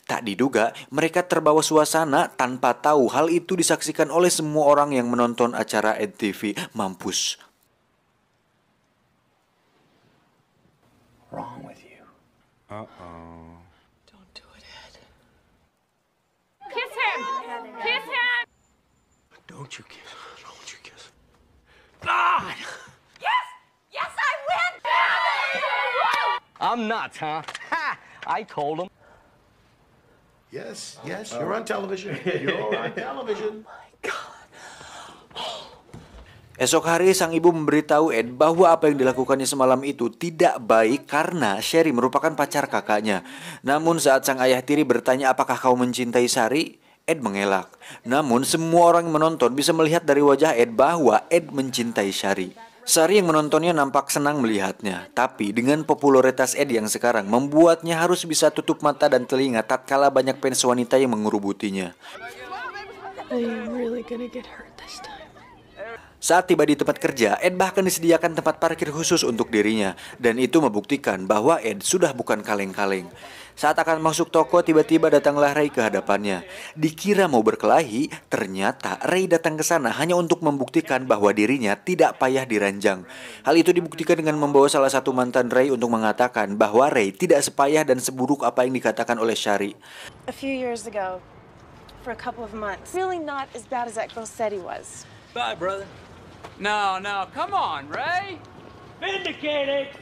Tak diduga, mereka terbawa suasana tanpa tahu hal itu disaksikan oleh semua orang yang menonton acara Ed TV. Mampus. Wrong with you. Uh-oh. Don't do it, Ed. Kiss him! Kiss him! Don't you kiss. Don't you kiss. God! Yes! Yes, I win! I'm nuts, huh? Ha! I told him. Yes, you're on television. You're on television. Esok hari sang ibu memberitahu Ed bahwa apa yang dilakukannya semalam itu tidak baik karena Sherry merupakan pacar kakaknya. Namun saat sang ayah tiri bertanya apakah kau mencintai Sari, Ed mengelak. Namun semua orang yang menonton bisa melihat dari wajah Ed bahwa Ed mencintai Sari. Sari yang menontonnya nampak senang melihatnya, tapi dengan popularitas Ed yang sekarang membuatnya harus bisa tutup mata dan telinga tatkala banyak fans wanita yang mengerubutinya. Are you really gonna get hurt this time? Saat tiba di tempat kerja, Ed bahkan disediakan tempat parkir khusus untuk dirinya, dan itu membuktikan bahwa Ed sudah bukan kaleng-kaleng. Saat akan masuk toko, tiba-tiba datanglah Ray ke hadapannya. Dikira mau berkelahi, ternyata Ray datang ke sana hanya untuk membuktikan bahwa dirinya tidak payah diranjang. Hal itu dibuktikan dengan membawa salah satu mantan Ray untuk mengatakan bahwa Ray tidak sepayah dan seburuk apa yang dikatakan oleh Shari. A few years ago, for a couple of months, really not as bad as that girl said he was. Bye, brother. No, come on, Ray. Vindicated.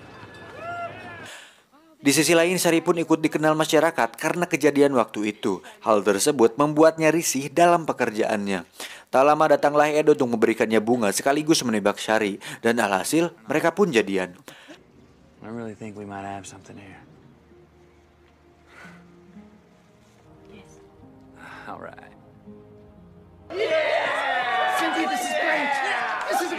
Di sisi lain, Sari pun ikut dikenal masyarakat karena kejadian waktu itu. Hal tersebut membuatnya risih dalam pekerjaannya. Tak lama datanglah Ed untuk memberikannya bunga sekaligus menebak Sari, dan alhasil mereka pun jadian. I really think we might have something here. Yes. All right. Cindy, this is great. This is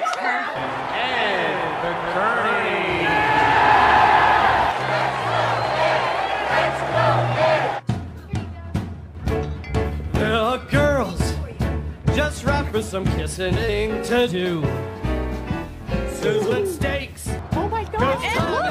Well, girls, just right for some kissing to do. Sizzling steaks. Oh my God! Ed, look!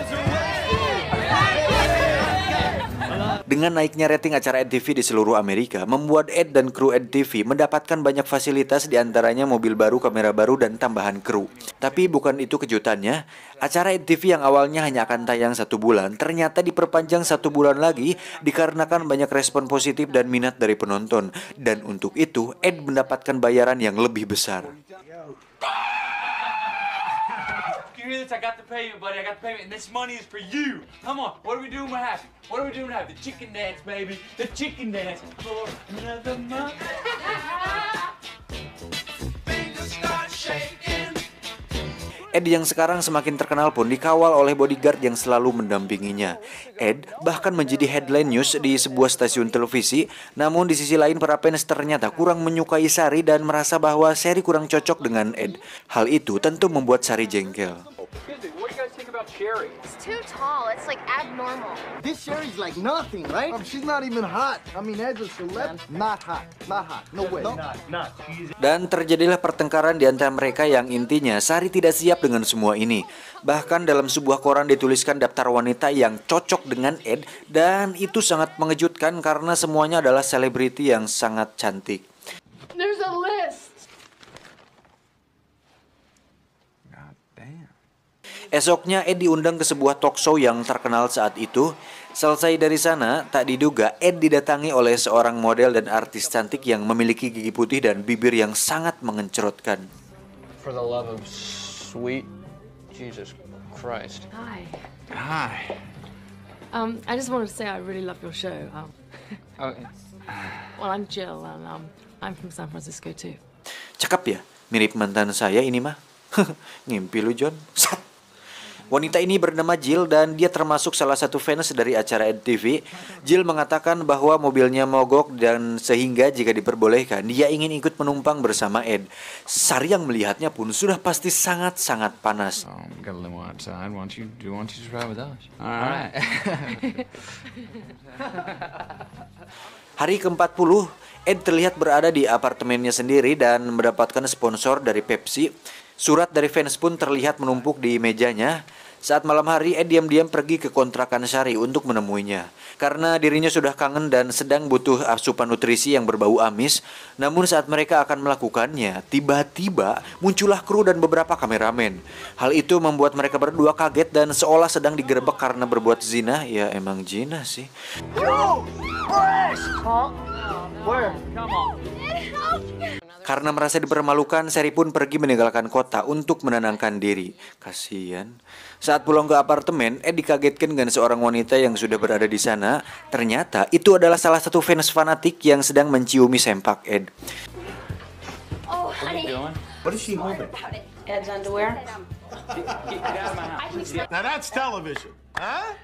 Dengan naiknya rating acara Ed TV di seluruh Amerika, membuat Ed dan kru Ed TV mendapatkan banyak fasilitas, diantaranya mobil baru, kamera baru, dan tambahan kru. Tapi bukan itu kejutannya, acara Ed TV yang awalnya hanya akan tayang 1 bulan, ternyata diperpanjang 1 bulan lagi dikarenakan banyak respon positif dan minat dari penonton. Dan untuk itu, Ed mendapatkan bayaran yang lebih besar. You hear this? I got the payment, buddy. I got the payment, and this money is for you. Come on. What are we doing? We're happy. What are we doing? Happy? The chicken dance, baby. The chicken dance for another month. Fingers start shaking. Ed yang sekarang semakin terkenal pun dikawal oleh bodyguard yang selalu mendampinginya. Ed bahkan menjadi headline news di sebuah stasiun televisi. Namun di sisi lain para fans ternyata kurang menyukai Sari dan merasa bahwa Sari kurang cocok dengan Ed. Hal itu tentu membuat Sari jengkel. What do you guys think about Sherry? It's too tall. It's like abnormal. This Sherry's like nothing, right? She's not even hot. I mean, as a celeb, not hot. Not hot. No way. Not. Dan terjadilah pertengkaran di antara mereka yang intinya Sari tidak siap dengan semua ini. Bahkan dalam sebuah koran dituliskan daftar wanita yang cocok dengan Ed, dan itu sangat mengejutkan karena semuanya adalah selebriti yang sangat cantik. There's a list. God damn. Esoknya Ed diundang ke sebuah talk show yang terkenal saat itu. Selesai dari sana, tak diduga Ed didatangi oleh seorang model dan artis cantik yang memiliki gigi putih dan bibir yang sangat mengencerotkan. For the love of sweet Jesus Christ. Hi. Hi. I just wanted to say I really love your show. Oh, Well, I'm Jill, and I'm from San Francisco too. Cakep ya? Mirip mantan saya ini mah. Ngimpi lu, John. Sat. Wanita ini bernama Jill dan dia termasuk salah satu fans dari acara Ed TV. Jill mengatakan bahwa mobilnya mogok dan sehingga jika diperbolehkan dia ingin ikut menumpang bersama Ed. Sari yang melihatnya pun sudah pasti sangat-sangat panas. We got a limo outside. Why don't you just ride with us? all right. Hari ke-40, Ed terlihat berada di apartemennya sendiri dan mendapatkan sponsor dari Pepsi. Surat dari fans pun terlihat menumpuk di mejanya. Saat malam hari, Ed diam-diam pergi ke kontrakan Shari untuk menemuinya. Karena dirinya sudah kangen dan sedang butuh asupan nutrisi yang berbau amis. Namun saat mereka akan melakukannya, tiba-tiba muncullah kru dan beberapa kameramen. Hal itu membuat mereka berdua kaget dan seolah sedang digerebek karena berbuat zina. Ya emang zina sih. Karena merasa dipermalukan, Shari pun pergi meninggalkan kota untuk menenangkan diri. Kasian. Saat pulang ke apartemen, Ed dikagetkan dengan seorang wanita yang sudah berada di sana. Ternyata itu adalah salah satu fans fanatik yang sedang menciumi sempak Ed. Oh, honey. What is she holding? Ed's underwear. Now that's television, huh?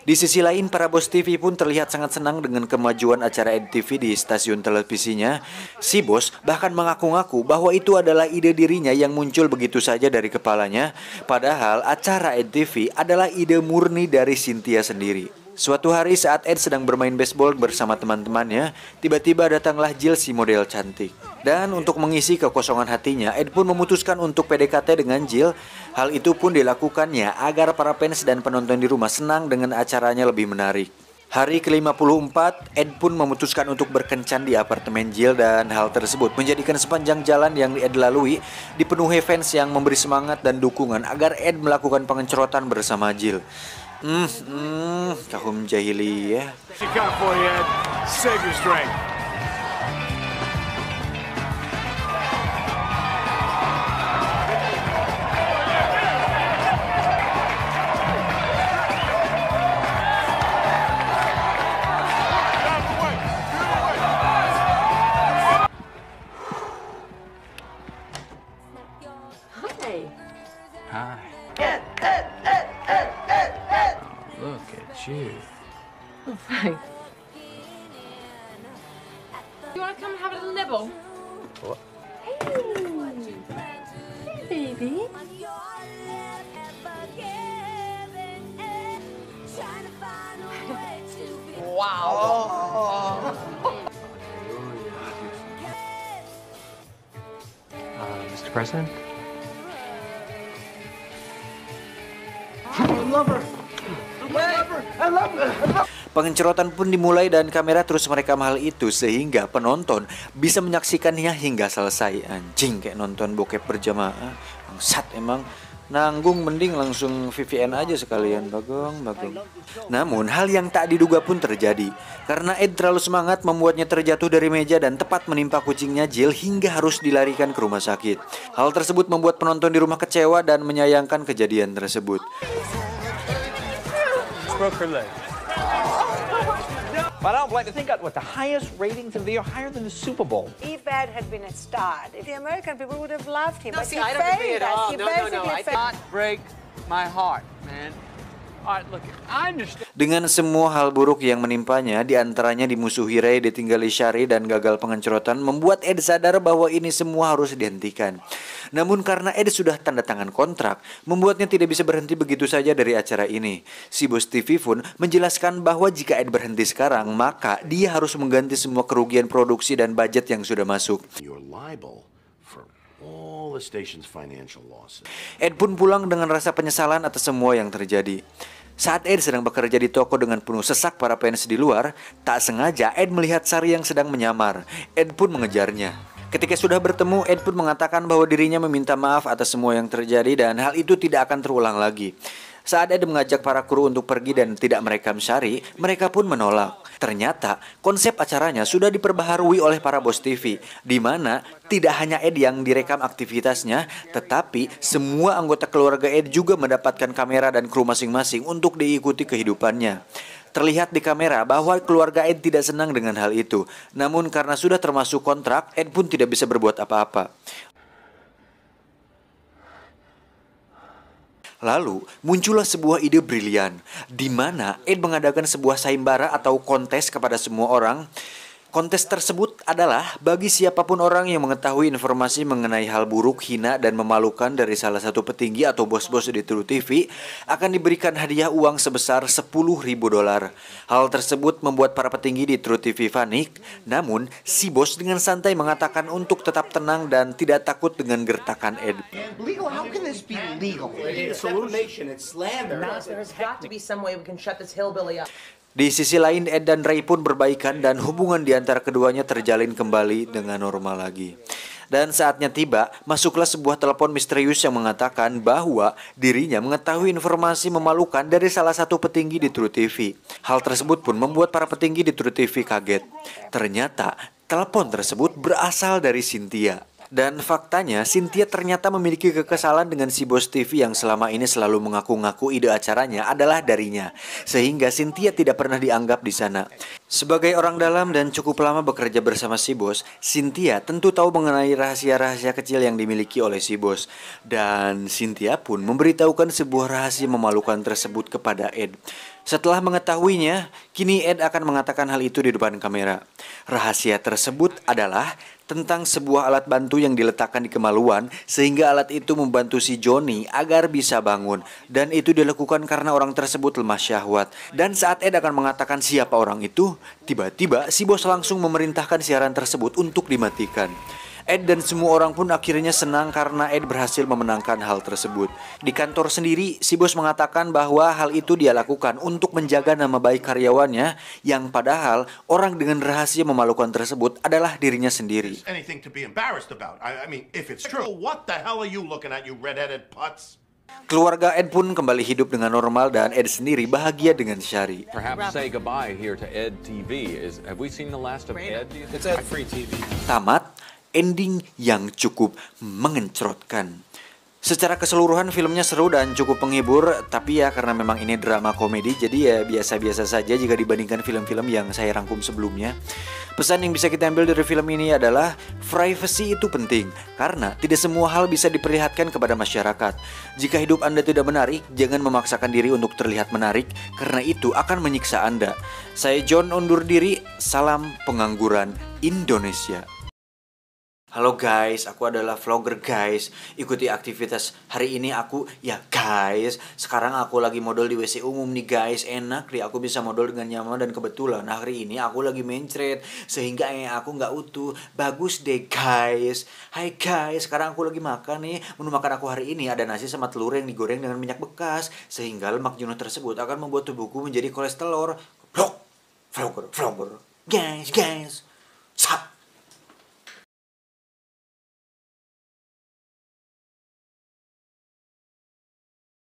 Di sisi lain, para bos TV pun terlihat sangat senang dengan kemajuan acara EdTV di stasiun televisinya. Si bos bahkan mengaku-ngaku bahwa itu adalah ide dirinya yang muncul begitu saja dari kepalanya. Padahal acara EdTV adalah ide murni dari Cynthia sendiri. Suatu hari saat Ed sedang bermain baseball bersama teman-temannya, tiba-tiba datanglah Jill, si model cantik. Dan untuk mengisi kekosongan hatinya, Ed pun memutuskan untuk PDKT dengan Jill. Hal itu pun dilakukannya agar para fans dan penonton di rumah senang dengan acaranya lebih menarik. Hari ke-54, Ed pun memutuskan untuk berkencan di apartemen Jill dan hal tersebut menjadikan sepanjang jalan yang Ed lalui dipenuhi fans yang memberi semangat dan dukungan agar Ed melakukan pengencerotan bersama Jill. Kahum jahiliyah. She got for you, Ed. Save your strength. Hi. Look at you. Oh, thanks. You want to come and have a little nibble? What? Hey, baby. Mr. President? Pengencerotan pun dimulai dan kamera terus merekam hal itu sehingga penonton bisa menyaksikannya hingga selesai. Anjing, kayak nonton bokep berjamaah. Bangsat emang. Nanggung mending langsung VPN aja sekalian, bagong. Namun hal yang tak diduga pun terjadi. Karena Ed terlalu semangat membuatnya terjatuh dari meja dan tepat menimpa kucingnya Jill hingga harus dilarikan ke rumah sakit. Hal tersebut membuat penonton di rumah kecewa dan menyayangkan kejadian tersebut. Broke her leg. But I don't blame. Think about what the highest ratings of the year, higher than the Super Bowl. If Ed had been a star, the American people would have loved him. No, but see, he I don't agree failed at us. all. He No. I basically did not break my heart, man. All right, look, I understand. Dengan semua hal buruk yang menimpanya, diantaranya dimusuhi Ray, ditinggali Shari, dan gagal pengencerotan, membuat Ed sadar bahwa ini semua harus dihentikan. Namun karena Ed sudah tanda tangan kontrak, membuatnya tidak bisa berhenti begitu saja dari acara ini. Si bos TV pun menjelaskan bahwa jika Ed berhenti sekarang, maka dia harus mengganti semua kerugian produksi dan budget yang sudah masuk. You're liable for all the station's financial losses. Ed pun pulang dengan rasa penyesalan atas semua yang terjadi. Saat Ed sedang bekerja di toko dengan penuh sesak para fans di luar, tak sengaja Ed melihat Shari yang sedang menyamar. Ed pun mengejarnya. Ketika sudah bertemu, Ed pun mengatakan bahwa dirinya meminta maaf atas semua yang terjadi dan hal itu tidak akan terulang lagi. Saat Ed mengajak para kru untuk pergi dan tidak merekam Shari, mereka pun menolak. Ternyata konsep acaranya sudah diperbaharui oleh para bos TV, di mana tidak hanya Ed yang direkam aktivitasnya, tetapi semua anggota keluarga Ed juga mendapatkan kamera dan kru masing-masing untuk diikuti kehidupannya. Terlihat di kamera bahwa keluarga Ed tidak senang dengan hal itu. Namun karena sudah termasuk kontrak, Ed pun tidak bisa berbuat apa-apa. Lalu muncullah sebuah ide brilian, di mana Ed mengadakan sebuah sayembara atau kontes kepada semua orang. Kontes tersebut adalah bagi siapapun orang yang mengetahui informasi mengenai hal buruk, hina, dan memalukan dari salah satu petinggi atau bos-bos di True TV akan diberikan hadiah uang sebesar $10.000. Hal tersebut membuat para petinggi di True TV panik, namun si bos dengan santai mengatakan untuk tetap tenang dan tidak takut dengan gertakan Ed. Legal? How can this be legal? It's defamation. It's slander. There's got to be some way we can shut this hillbilly up. Di sisi lain, Ed dan Ray pun berbaikan dan hubungan di antara keduanya terjalin kembali dengan normal lagi. Dan saatnya tiba, masuklah sebuah telepon misterius yang mengatakan bahwa dirinya mengetahui informasi memalukan dari salah satu petinggi di True TV. Hal tersebut pun membuat para petinggi di True TV kaget. Ternyata, telepon tersebut berasal dari Cynthia. Dan faktanya, Cynthia ternyata memiliki kekesalan dengan si bos TV yang selama ini selalu mengaku-ngaku ide acaranya adalah darinya. Sehingga Cynthia tidak pernah dianggap di sana. Sebagai orang dalam dan cukup lama bekerja bersama si bos, Cynthia tentu tahu mengenai rahasia-rahasia kecil yang dimiliki oleh si bos. Dan Cynthia pun memberitahukan sebuah rahasia memalukan tersebut kepada Ed. Setelah mengetahuinya, kini Ed akan mengatakan hal itu di depan kamera. Rahasia tersebut adalah tentang sebuah alat bantu yang diletakkan di kemaluan sehingga alat itu membantu si Johnny agar bisa bangun. Dan itu dilakukan karena orang tersebut lemah syahwat. Dan saat Ed akan mengatakan siapa orang itu, tiba-tiba si bos langsung memerintahkan siaran tersebut untuk dimatikan. Ed dan semua orang pun akhirnya senang karena Ed berhasil memenangkan hal tersebut. Di kantor sendiri, si bos mengatakan bahwa hal itu dia lakukan untuk menjaga nama baik karyawannya, yang padahal orang dengan rahasia memalukan tersebut adalah dirinya sendiri. Anything to be embarrassed about. I mean, if it's true, what the hell are you looking at, you red-headed putz? Keluarga Ed pun kembali hidup dengan normal dan Ed sendiri bahagia dengan Shari. Perhaps say goodbye here to Ed TV. Have we seen the last of Ed? It's Ed Free TV. Tamat. Ending yang cukup mengencrotkan. Secara keseluruhan filmnya seru dan cukup menghibur, tapi ya karena memang ini drama komedi, jadi ya biasa-biasa saja jika dibandingkan film-film yang saya rangkum sebelumnya. Pesan yang bisa kita ambil dari film ini adalah privacy itu penting, karena tidak semua hal bisa diperlihatkan kepada masyarakat. Jika hidup Anda tidak menarik, jangan memaksakan diri untuk terlihat menarik, karena itu akan menyiksa Anda. Saya John undur diri, salam pengangguran Indonesia. Halo guys, aku adalah vlogger guys. Ikuti aktivitas hari ini aku, ya guys. Sekarang aku lagi model di WC umum nih guys. Enak deh, aku bisa model dengan nyaman dan kebetulan hari ini aku lagi mencret sehingga aku nggak utuh. Bagus deh guys. Hai guys, sekarang aku lagi makan nih. Menu makan aku hari ini ada nasi sama telur yang digoreng dengan minyak bekas, sehingga lemak jenuh tersebut akan membuat tubuhku menjadi kolesterol. Vlogger. Guys. Sa